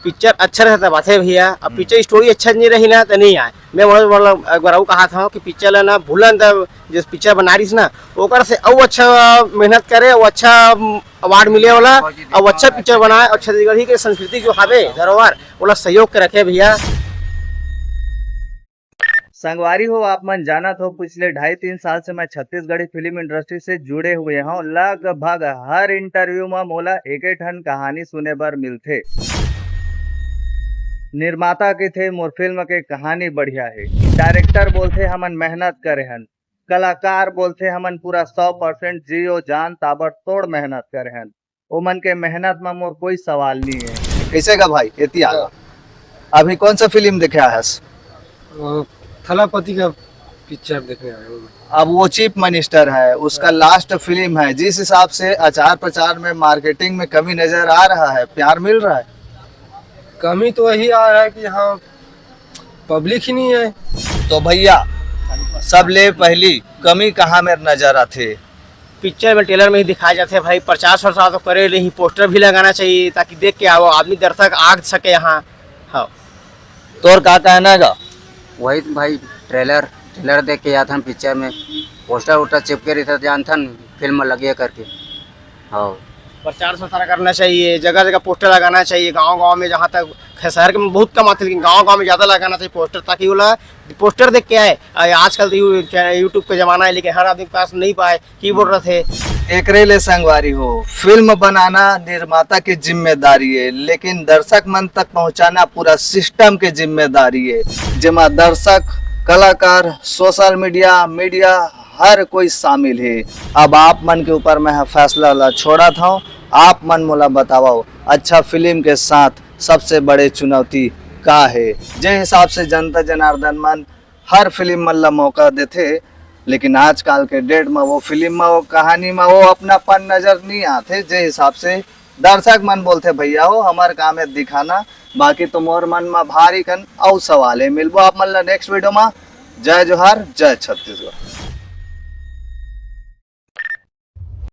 Picture अच्छा रहता बात है भैया। अब पिक्चर स्टोरी अच्छा नहीं रही ना तो नहीं आए। मैं मतलब एक बार वो कहा था कि पिक्चर है ना भूलन जिस पिक्चर बना रही ना ओकर से और अच्छा मेहनत करे, वो अच्छा अवार्ड मिले वाला और अच्छा पिक्चर बनाए और छत्तीसगढ़ी के संस्कृति जो हवे धरोहर वाला सहयोग के रखे भैया। संगवारी हो, आप मन जानत हो पिछले 2.5-3 साल से मैं छत्तीसगढ़ी फिल्म इंडस्ट्री से जुड़े हुए हूँ। लगभग हर इंटरव्यू में मोला एक ठन कहानी सुने बर मिलथे। निर्माता के थे मोर फिल्म के कहानी बढ़िया है, डायरेक्टर बोलते हमन मेहनत करे हन, कलाकार बोलते हमन पूरा 100% जियो जान ताबड़तोड़ मेहनत करे हन। ओमन के मेहनत में मोर कोई सवाल नहीं है। कैसे का भाई इतनी आगा अभी कौन सा फिल्म देखे आया है? थलापति का पिक्चर देखने आया हूँ। अब वो चीफ मिनिस्टर है, उसका लास्ट फिल्म है। जिस हिसाब से आचार प्रचार में मार्केटिंग में कमी नजर आ रहा है, प्यार मिल रहा है? कमी तो वही आ रहा है कि यहाँ पब्लिक ही नहीं है। तो भैया सब ले पहली कमी कहाँ में नजर आते? पिक्चर में ट्रेलर में ही दिखाया जाते हैं भाई। प्रचार प्रसार तो करे नहीं, पोस्टर भी लगाना चाहिए ताकि देख के आओ आदमी दर्शक आ सके यहाँ। हाँ तो और क्या कहना है? वही तो भाई ट्रेलर देख के आया था पिक्चर में, पोस्टर वोस्टर चिपके रही था, जान था फिल्म लगे करके। हाँ प्रचार प्रसार करना चाहिए, जगह जगह पोस्टर लगाना चाहिए। गांव में जहाँ तक शहर में बहुत कम आते लेकिन गांव में ज़्यादा लगाना चाहिए पोस्टर, ताकि वो पोस्टर देख के आए। आजकल तो यूट्यूब का जमाना है लेकिन हर आदमी के पास नहीं पाए की बोल रहे थे। एकरेले संगवारी हो, फिल्म बनाना निर्माता की जिम्मेदारी है लेकिन दर्शक मन तक पहुंचाना पूरा सिस्टम की जिम्मेदारी है, जिसमें दर्शक, कलाकार, सोशल मीडिया हर कोई शामिल है। अब आप मन के ऊपर मैं फैसला छोड़ा था, आप मन मोला बताओ अच्छा फिल्म के साथ सबसे बड़े चुनौती का है? जिस हिसाब से जनता जनार्दन मन हर फिल्म मन ला मौका देते लेकिन आजकल के डेट में वो फिल्म में वो कहानी में वो अपनापन नजर नहीं आते। जिस हिसाब से दर्शक मन बोलते भैया हो हमारे काम है दिखाना, बाकी तो मोर मन में भारी कन और सवाल है। मिलबो आप मन ला नेक्स्ट वीडियो में। जय जोहार, जय छत्तीसगढ़।